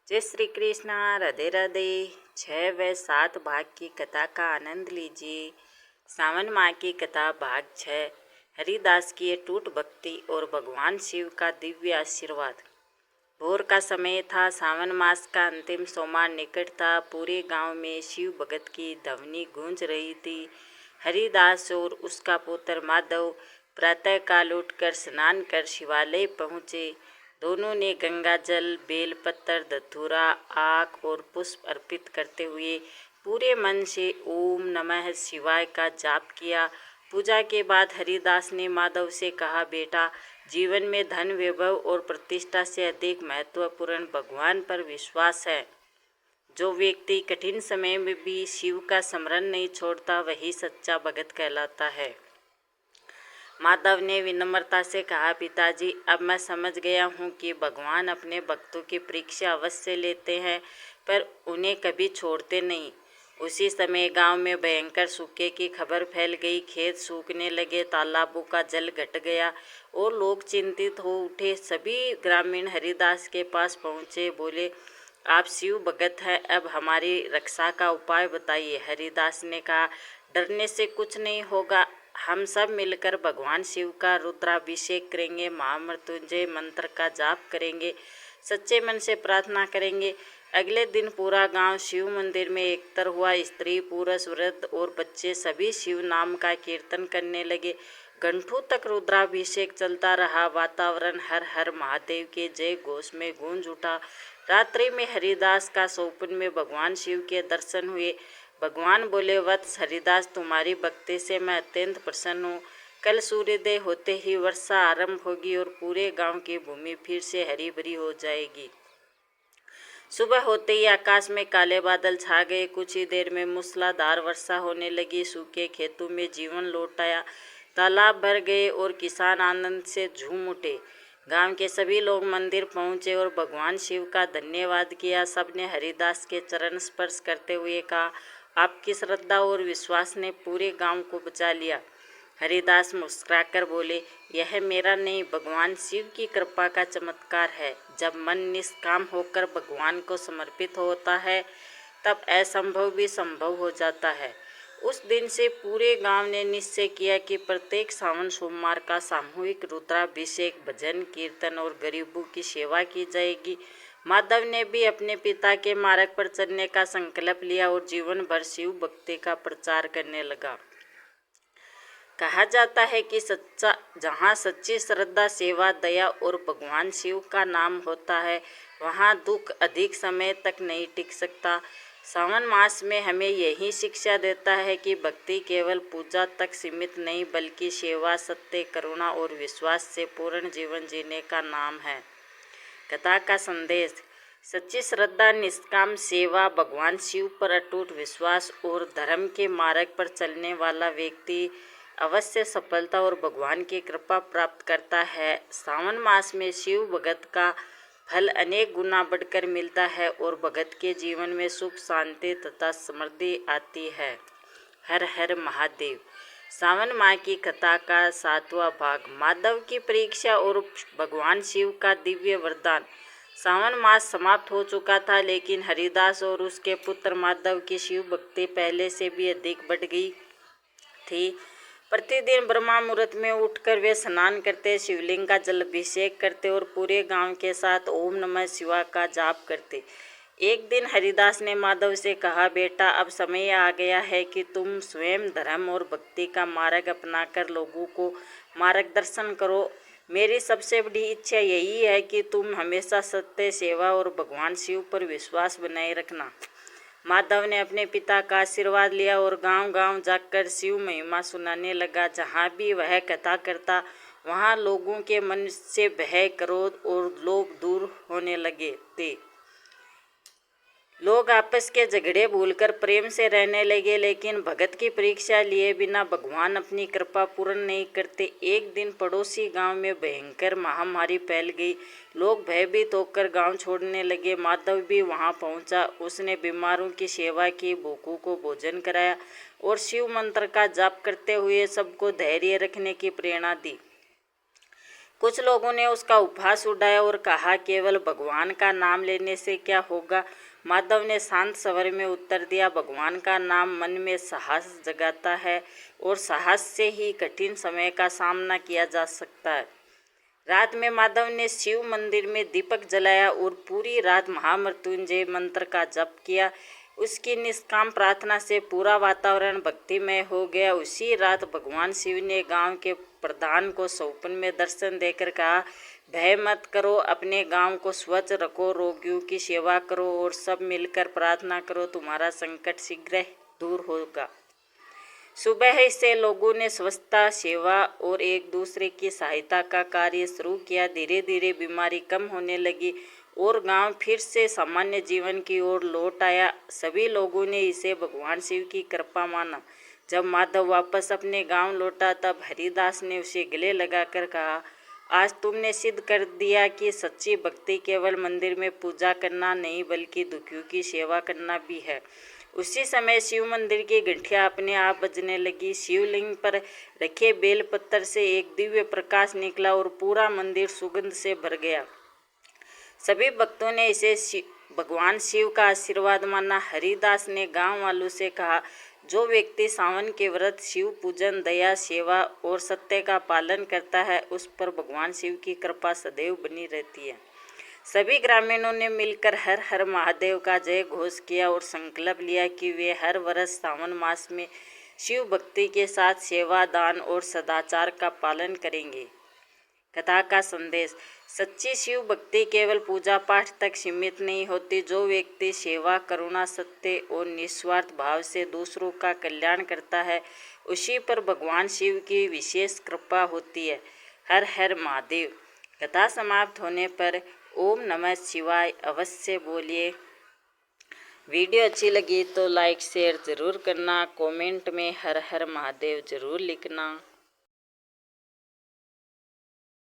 जय श्री कृष्णा। राधे राधे। 6 व 7 भाग की कथा का आनंद लीजिए। सावन माह की कथा भाग 6। हरिदास की अटूट भक्ति और भगवान शिव का दिव्य आशीर्वाद। भोर का समय था। सावन मास का अंतिम सोमवार निकट था। पूरे गांव में शिव भगत की ध्वनि गूंज रही थी। हरिदास और उसका पुत्र माधव प्रातःकाल उठकर स्नान कर शिवालय पहुँचे। दोनों ने गंगा जल, बेलपत्र, धतूरा, आक और पुष्प अर्पित करते हुए पूरे मन से ओम नमः शिवाय का जाप किया। पूजा के बाद हरिदास ने माधव से कहा, बेटा, जीवन में धन, वैभव और प्रतिष्ठा से अधिक महत्वपूर्ण भगवान पर विश्वास है। जो व्यक्ति कठिन समय में भी शिव का स्मरण नहीं छोड़ता, वही सच्चा भगत कहलाता है। माधव ने विनम्रता से कहा, पिताजी, अब मैं समझ गया हूँ कि भगवान अपने भक्तों की परीक्षा अवश्य लेते हैं, पर उन्हें कभी छोड़ते नहीं। उसी समय गांव में भयंकर सूखे की खबर फैल गई। खेत सूखने लगे, तालाबों का जल घट गया और लोग चिंतित हो उठे। सभी ग्रामीण हरिदास के पास पहुँचे। बोले, आप शिव भगत हैं, अब हमारी रक्षा का उपाय बताइए। हरिदास ने कहा, डरने से कुछ नहीं होगा। हम सब मिलकर भगवान शिव का रुद्राभिषेक करेंगे, महामृत्युंजय मंत्र का जाप करेंगे, सच्चे मन से प्रार्थना करेंगे। अगले दिन पूरा गांव शिव मंदिर में एकत्र हुआ। स्त्री, पुरुष, वृद्ध और बच्चे सभी शिव नाम का कीर्तन करने लगे। घंटों तक रुद्राभिषेक चलता रहा। वातावरण हर हर महादेव के जय घोष में गूंज उठा। रात्रि में हरिदास का स्वप्न में भगवान शिव के दर्शन हुए। भगवान बोले, वत्स हरिदास, तुम्हारी भक्ति से मैं अत्यंत प्रसन्न हूँ। कल सूर्योदय होते ही वर्षा आरंभ होगी और पूरे गांव की भूमि फिर से हरी भरी हो जाएगी। सुबह होते ही आकाश में काले बादल छा गए। कुछ ही देर में मूसलाधार वर्षा होने लगी। सूखे खेतों में जीवन लौट आया। तालाब भर गए और किसान आनंद से झूम उठे। गांव के सभी लोग मंदिर पहुंचे और भगवान शिव का धन्यवाद किया। सबने हरिदास के चरण स्पर्श करते हुए कहा, आपकी श्रद्धा और विश्वास ने पूरे गांव को बचा लिया। हरिदास मुस्कुराकर बोले, यह मेरा नहीं, भगवान शिव की कृपा का चमत्कार है। जब मन निष्काम होकर भगवान को समर्पित होता है, तब असंभव भी संभव हो जाता है। उस दिन से पूरे गांव ने निश्चय किया कि प्रत्येक सावन सोमवार का सामूहिक रुद्राभिषेक, भजन, कीर्तन और गरीबों की सेवा की जाएगी। माधव ने भी अपने पिता के मार्ग पर चलने का संकल्प लिया और जीवन भर शिव भक्ति का प्रचार करने लगा। कहा जाता है कि जहाँ सच्ची श्रद्धा, सेवा, दया और भगवान शिव का नाम होता है, वहाँ दुख अधिक समय तक नहीं टिक सकता। सावन मास में हमें यही शिक्षा देता है कि भक्ति केवल पूजा तक सीमित नहीं, बल्कि सेवा, सत्य, करुणा और विश्वास से पूर्ण जीवन जीने का नाम है। कथा का संदेश। सच्ची श्रद्धा, निष्काम सेवा, भगवान शिव पर अटूट विश्वास और धर्म के मार्ग पर चलने वाला व्यक्ति अवश्य सफलता और भगवान की कृपा प्राप्त करता है। सावन मास में शिव भगत का फल अनेक गुना बढ़कर मिलता है और भगत के जीवन में सुख, शांति तथा समृद्धि आती है। हर हर महादेव। सावन माह की कथा का 7वां भाग। माधव की परीक्षा और भगवान शिव का दिव्य वरदान। सावन मास समाप्त हो चुका था, लेकिन हरिदास और उसके पुत्र माधव की शिव भक्ति पहले से भी अधिक बढ़ गई थी। प्रतिदिन ब्रह्मा मुहूर्त में उठकर वे स्नान करते, शिवलिंग का जलाभिषेक करते और पूरे गांव के साथ ओम नमः शिवाय का जाप करते। एक दिन हरिदास ने माधव से कहा, बेटा, अब समय आ गया है कि तुम स्वयं धर्म और भक्ति का मार्ग अपनाकर लोगों को मार्गदर्शन करो। मेरी सबसे बड़ी इच्छा यही है कि तुम हमेशा सत्य, सेवा और भगवान शिव पर विश्वास बनाए रखना। माधव ने अपने पिता का आशीर्वाद लिया और गांव-गांव जाकर शिव महिमा सुनाने लगा। जहाँ भी वह कथा करता, वहाँ लोगों के मन से भय, क्रोध और लोभ दूर होने लगे थे। लोग आपस के झगड़े भूलकर प्रेम से रहने लगे। लेकिन भगत की परीक्षा लिए बिना भगवान अपनी कृपा पूर्ण नहीं करते। एक दिन पड़ोसी गांव में भयंकर महामारी फैल गई। लोग भयभीत होकर गांव छोड़ने लगे। माधव भी वहां पहुंचा। उसने बीमारों की सेवा की, भूखों को भोजन कराया और शिव मंत्र का जाप करते हुए सबको धैर्य रखने की प्रेरणा दी। कुछ लोगों ने उसका उपहास उड़ाया और कहा, केवल भगवान का नाम लेने से क्या होगा। माधव ने शांत स्वर में उत्तर दिया, भगवान का नाम मन में साहस जगाता है और साहस से ही कठिन समय का सामना किया जा सकता है। रात में माधव ने शिव मंदिर में दीपक जलाया और पूरी रात महामृत्युंजय मंत्र का जप किया। उसकी निष्काम प्रार्थना से पूरा वातावरण भक्तिमय हो गया। उसी रात भगवान शिव ने गांव के प्रधान को स्वप्न में दर्शन देकर कहा, भय मत करो, अपने गांव को स्वच्छ रखो, रोगियों की सेवा करो और सब मिलकर प्रार्थना करो, तुम्हारा संकट शीघ्र दूर होगा। सुबह से लोगों ने स्वच्छता, सेवा और एक दूसरे की सहायता का कार्य शुरू किया। धीरे धीरे बीमारी कम होने लगी और गांव फिर से सामान्य जीवन की ओर लौट आया। सभी लोगों ने इसे भगवान शिव की कृपा माना। जब माधव वापस अपने गांव लौटा तब हरिदास ने उसे गले लगाकर कहा, आज तुमने सिद्ध कर दिया कि सच्ची भक्ति केवल मंदिर में पूजा करना नहीं बल्कि दुखियों की सेवा करना भी है। उसी समय शिव मंदिर की घंटियां अपने आप बजने लगी। शिवलिंग पर रखे बेलपत्र से एक दिव्य प्रकाश निकला और पूरा मंदिर सुगंध से भर गया। सभी भक्तों ने इसे भगवान शिव का आशीर्वाद माना। हरिदास ने गांव वालों से कहा, जो व्यक्ति सावन के व्रत, शिव पूजन, दया, सेवा और सत्य का पालन करता है, उस पर भगवान शिव की कृपा सदैव बनी रहती है। सभी ग्रामीणों ने मिलकर हर हर महादेव का जय घोष किया और संकल्प लिया कि वे हर वर्ष सावन मास में शिव भक्ति के साथ सेवा, दान और सदाचार का पालन करेंगे। कथा का संदेश। सच्ची शिव भक्ति केवल पूजा पाठ तक सीमित नहीं होती। जो व्यक्ति सेवा, करुणा, सत्य और निस्वार्थ भाव से दूसरों का कल्याण करता है, उसी पर भगवान शिव की विशेष कृपा होती है। हर हर महादेव। कथा समाप्त होने पर ओम नमः शिवाय अवश्य बोलिए। वीडियो अच्छी लगी तो लाइक शेयर ज़रूर करना। कमेंट में हर हर महादेव ज़रूर लिखना।